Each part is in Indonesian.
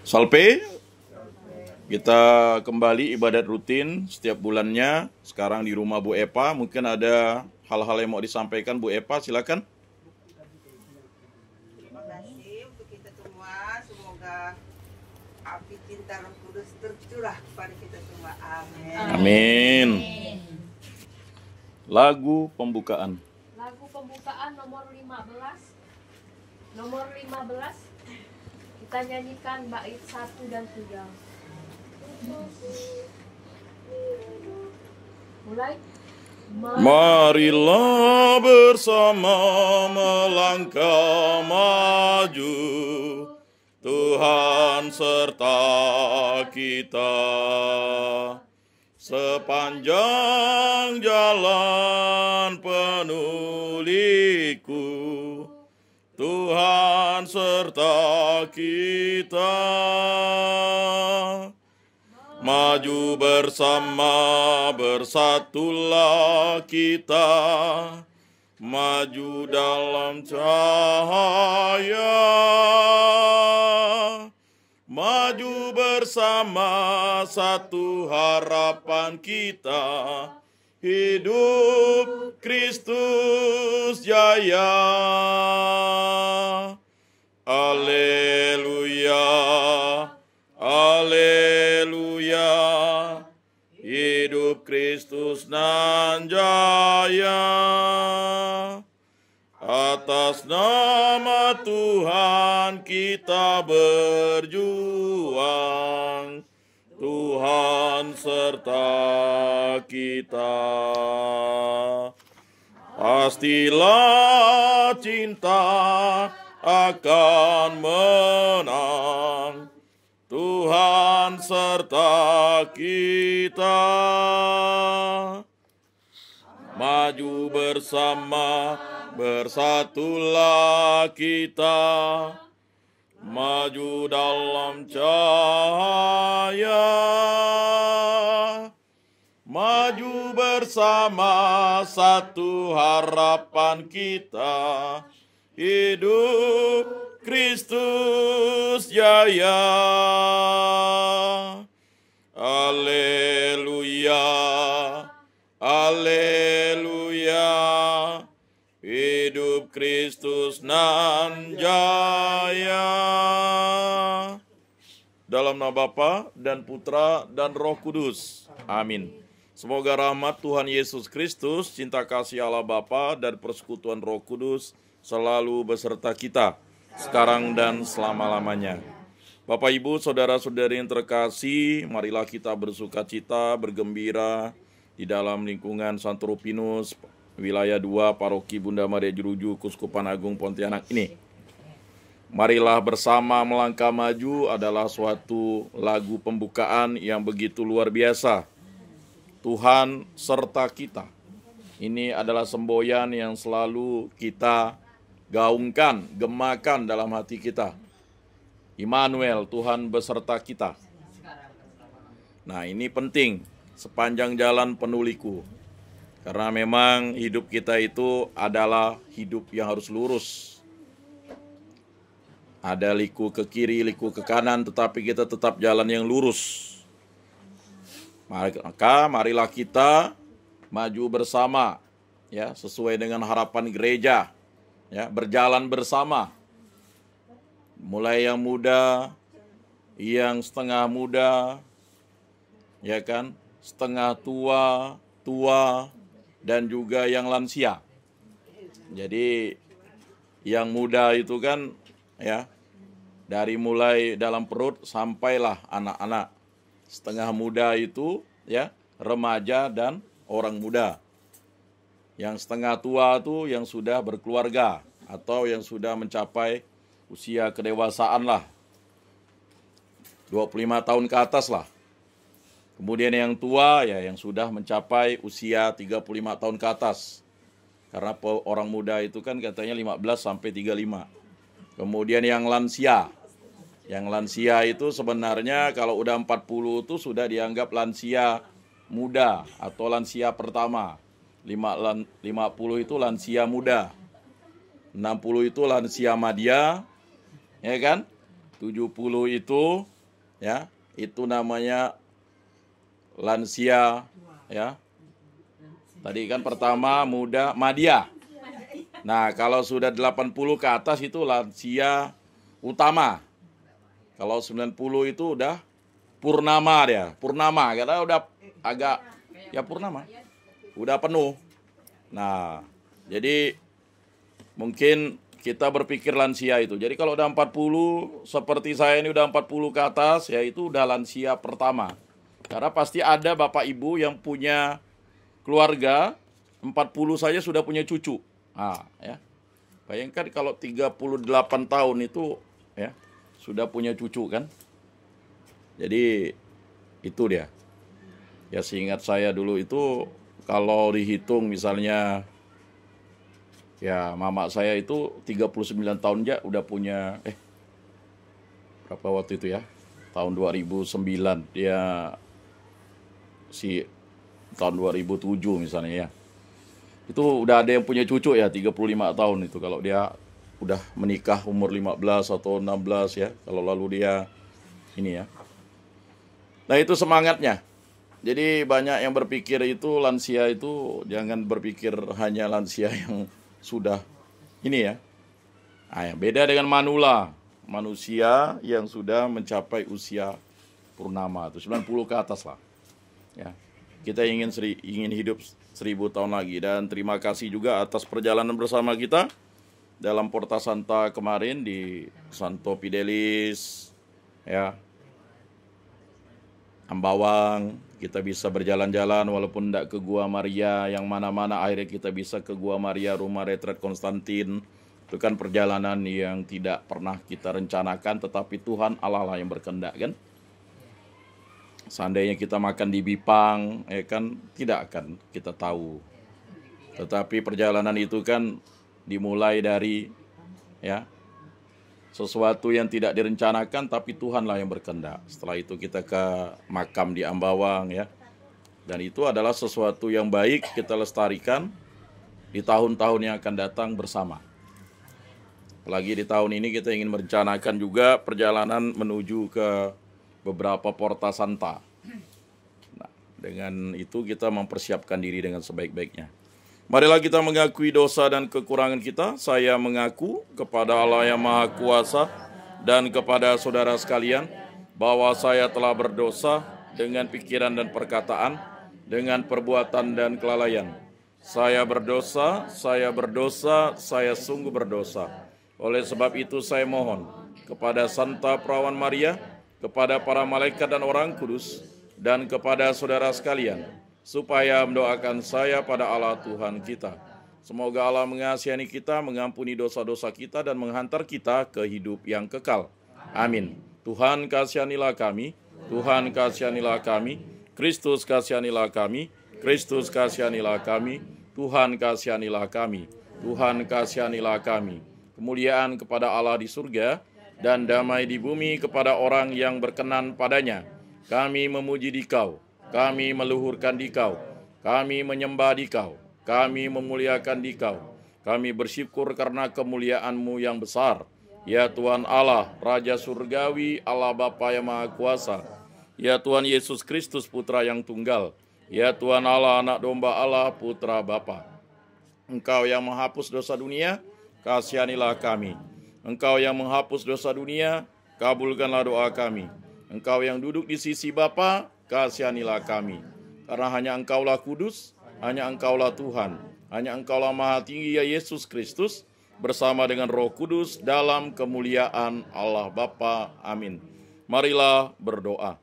Salpe, kita kembali ibadat rutin setiap bulannya. Sekarang di rumah Bu Epa. Mungkin ada hal-hal yang mau disampaikan Bu Epa, silakan. Terima kasih untuk kita semua. Semoga api cinta Roh Kudus tercurah kepada kita semua. Amin. Amin. Lagu pembukaan. Lagu pembukaan nomor 15. Nomor 15 kita nyanyikan bait 1 dan 3. Mulai. Marilah bersama melangkah maju, Tuhan serta kita. Sepanjang jalan penuh liku, Tuhan serta kita. Maju bersama, bersatulah kita, maju dalam cahaya. Maju bersama, satu harapan kita, hidup Kristus jaya. Haleluya, haleluya, hidup Kristus nan jaya. Atas nama Tuhan kita berjuang, Tuhan serta kita. Pastilah cinta akan menang, Tuhan serta kita. Maju bersama, bersatulah kita, maju dalam cahaya. Maju bersama, satu harapan kita, hidup Kristus jaya. Haleluya, haleluya, hidup Kristus nan jaya. Dalam nama Bapa dan Putra dan Roh Kudus. Amin. Semoga rahmat Tuhan Yesus Kristus, cinta kasih Allah Bapa dan persekutuan Roh Kudus selalu beserta kita, sekarang dan selama-lamanya. Bapak, Ibu, saudara-saudari yang terkasih, marilah kita bersukacita, bergembira di dalam lingkungan Santo Rupinus, wilayah 2, Paroki Bunda Maria Jeruju, Kuskupan Agung Pontianak ini. Marilah bersama melangkah maju adalah suatu lagu pembukaan yang begitu luar biasa. Tuhan serta kita. Ini adalah semboyan yang selalu kita gaungkan, gemakan dalam hati kita. Immanuel, Tuhan beserta kita. Nah, ini penting sepanjang jalan penuh liku. Karena memang hidup kita itu adalah hidup yang harus lurus. Ada liku ke kiri, liku ke kanan, tetapi kita tetap jalan yang lurus. Maka marilah kita maju bersama, ya, sesuai dengan harapan gereja, ya, berjalan bersama. Mulai yang muda, yang setengah muda, ya kan, setengah tua, tua, dan juga yang lansia. Jadi yang muda itu kan, ya, dari mulai dalam perut sampailah anak-anak. Setengah muda itu, ya, remaja dan orang muda. Yang setengah tua itu yang sudah berkeluarga atau yang sudah mencapai usia kedewasaan lah. 25 tahun ke atas lah. Kemudian yang tua, ya, yang sudah mencapai usia 35 tahun ke atas. Karena orang muda itu kan katanya 15 sampai 35. Kemudian yang lansia. Yang lansia itu sebenarnya kalau udah 40 itu sudah dianggap lansia muda atau lansia pertama. 50 itu lansia muda. 60 itu lansia madya, ya kan? 70 itu ya, itu namanya lansia, ya. Tadi kan pertama muda, madya. Nah, kalau sudah 80 ke atas itu lansia utama. Kalau 90 itu udah purnama dia. Purnama, karena udah agak, ya purnama. Udah penuh. Nah, jadi mungkin kita berpikir lansia itu. Jadi kalau udah 40, seperti saya ini udah 40 ke atas, ya itu udah lansia pertama. Karena pasti ada bapak ibu yang punya keluarga, 40 saja sudah punya cucu. Nah, ya. Bayangkan kalau 38 tahun itu ya sudah punya cucu kan. Jadi itu dia. Ya seingat saya dulu itu kalau dihitung misalnya ya mama saya itu 39 tahun aja udah punya berapa waktu itu ya? Tahun 2009 dia tahun 2007 misalnya ya. Itu udah ada yang punya cucu ya 35 tahun itu kalau dia udah menikah umur 15 atau 16 ya. Kalau lalu dia ini ya. Nah itu semangatnya. Jadi banyak yang berpikir itu lansia itu jangan berpikir hanya lansia yang sudah ini ya. Nah, yang beda dengan manula. Manusia yang sudah mencapai usia purnama itu 90 ke atas lah. Ya. Kita ingin hidup 1000 tahun lagi. Dan terima kasih juga atas perjalanan bersama kita dalam Porta Santa kemarin di Santo Fidelis, ya, Ambawang. Kita bisa berjalan-jalan walaupun tidak ke Gua Maria, yang mana-mana akhirnya kita bisa ke Gua Maria, rumah retret Konstantin. Itu kan perjalanan yang tidak pernah kita rencanakan, tetapi Tuhan Allah lah yang berkehendak kan. Seandainya kita makan di Bipang, ya kan tidak akan kita tahu. Tetapi perjalanan itu kan dimulai dari ya sesuatu yang tidak direncanakan, tapi Tuhanlah yang berkehendak. Setelah itu kita ke makam di Ambawang ya. Dan itu adalah sesuatu yang baik kita lestarikan di tahun-tahun yang akan datang bersama. Apalagi di tahun ini kita ingin merencanakan juga perjalanan menuju ke beberapa Porta Santa. Nah, dengan itu kita mempersiapkan diri dengan sebaik-baiknya. Marilah kita mengakui dosa dan kekurangan kita. Saya mengaku kepada Allah yang Maha Kuasa dan kepada saudara sekalian bahwa saya telah berdosa dengan pikiran dan perkataan, dengan perbuatan dan kelalaian. Saya berdosa, saya sungguh berdosa. Oleh sebab itu saya mohon kepada Santa Perawan Maria, kepada para malaikat dan orang kudus, dan kepada saudara sekalian, supaya mendoakan saya pada Allah Tuhan kita. Semoga Allah mengasihani kita, mengampuni dosa-dosa kita, dan menghantar kita ke hidup yang kekal. Amin. Tuhan kasihanilah kami, Tuhan kasihanilah kami, Kristus kasihanilah kami, Kristus kasihanilah kami, Tuhan kasihanilah kami, Tuhan kasihanilah kami. Kemuliaan kepada Allah di surga, dan damai di bumi kepada orang yang berkenan padanya. Kami memuji Dikau, kami meluhurkan Dikau, kami menyembah Dikau, kami memuliakan Dikau. Kami bersyukur karena kemuliaan-Mu yang besar. Ya Tuhan Allah, Raja Surgawi, Allah Bapa yang Maha Kuasa. Ya Tuhan Yesus Kristus, Putra yang Tunggal. Ya Tuhan Allah, Anak Domba Allah, Putra Bapa. Engkau yang menghapus dosa dunia, kasihanilah kami. Engkau yang menghapus dosa dunia, kabulkanlah doa kami. Engkau yang duduk di sisi Bapa, kasihanilah kami. Karena hanya Engkaulah kudus, hanya Engkaulah Tuhan, hanya Engkaulah Maha Tinggi ya Yesus Kristus, bersama dengan Roh Kudus dalam kemuliaan Allah Bapa. Amin. Marilah berdoa.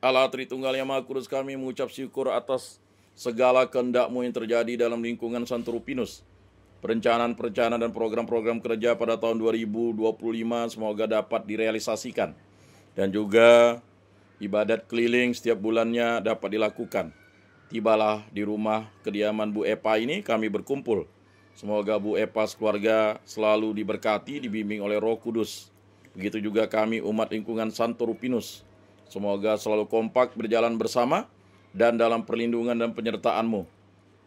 Allah Tritunggal yang Maha Kudus, kami mengucap syukur atas segala kehendak-Mu yang terjadi dalam lingkungan Santo Rupinus. Perencanaan dan program-program kerja pada tahun 2025 semoga dapat direalisasikan. Dan juga ibadat keliling setiap bulannya dapat dilakukan. Tibalah di rumah kediaman Bu Epa ini kami berkumpul. Semoga Bu Epa sekeluarga selalu diberkati, dibimbing oleh Roh Kudus. Begitu juga kami umat lingkungan Santo Rupinus. Semoga selalu kompak berjalan bersama dan dalam perlindungan dan penyertaan-Mu.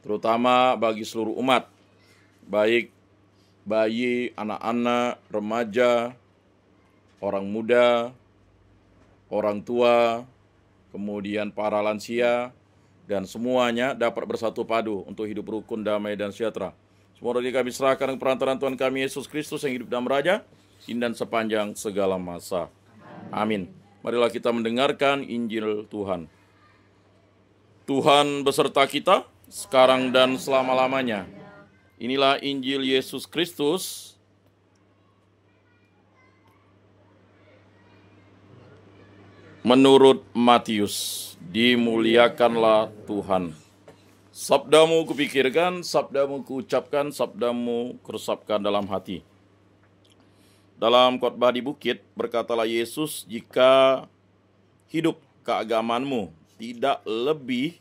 Terutama bagi seluruh umat. Baik bayi, anak-anak, remaja, orang muda, orang tua, kemudian para lansia, dan semuanya dapat bersatu padu untuk hidup rukun, damai, dan sejahtera. Semua doa kami serahkan ke perantaraan Tuhan kami Yesus Kristus yang hidup dan meraja, kini dan sepanjang segala masa. Amin. Marilah kita mendengarkan Injil Tuhan. Tuhan beserta kita, sekarang dan selama-lamanya. Inilah Injil Yesus Kristus menurut Matius. Dimuliakanlah Tuhan. Sabdamu kupikirkan, sabdamu kuucapkan, sabdamu kuresapkan dalam hati. Dalam khotbah di bukit, berkatalah Yesus, jika hidup keagamanmu tidak lebih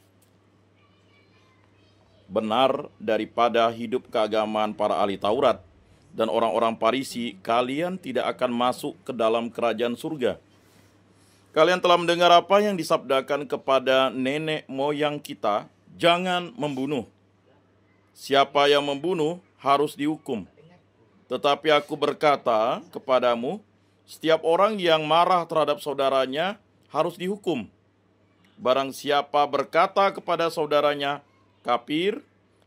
benar daripada hidup keagamaan para ahli Taurat dan orang-orang Farisi, kalian tidak akan masuk ke dalam kerajaan surga. Kalian telah mendengar apa yang disabdakan kepada nenek moyang kita, jangan membunuh. Siapa yang membunuh harus dihukum. Tetapi aku berkata kepadamu, setiap orang yang marah terhadap saudaranya harus dihukum. Barang siapa berkata kepada saudaranya, kafir,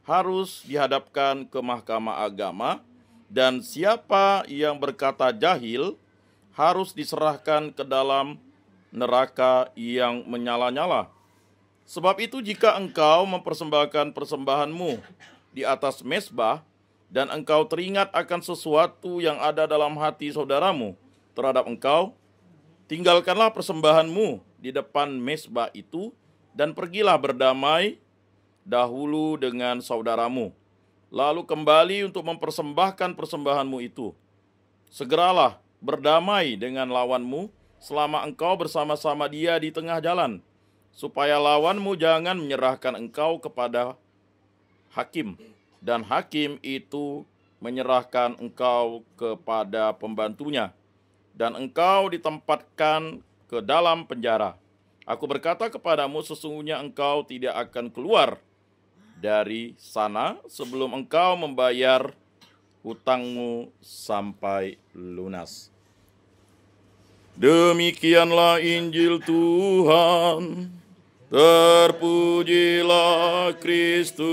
harus dihadapkan ke mahkamah agama, dan siapa yang berkata jahil harus diserahkan ke dalam neraka yang menyala-nyala. Sebab itu jika engkau mempersembahkan persembahanmu di atas mezbah, dan engkau teringat akan sesuatu yang ada dalam hati saudaramu terhadap engkau, tinggalkanlah persembahanmu di depan mezbah itu, dan pergilah berdamai dahulu dengan saudaramu. Lalu kembali untuk mempersembahkan persembahanmu itu. Segeralah berdamai dengan lawanmu selama engkau bersama-sama dia di tengah jalan, supaya lawanmu jangan menyerahkan engkau kepada hakim, dan hakim itu menyerahkan engkau kepada pembantunya, dan engkau ditempatkan ke dalam penjara. Aku berkata kepadamu, sesungguhnya engkau tidak akan keluar dari sana sebelum engkau membayar hutangmu sampai lunas. Demikianlah Injil Tuhan. Terpujilah Kristus.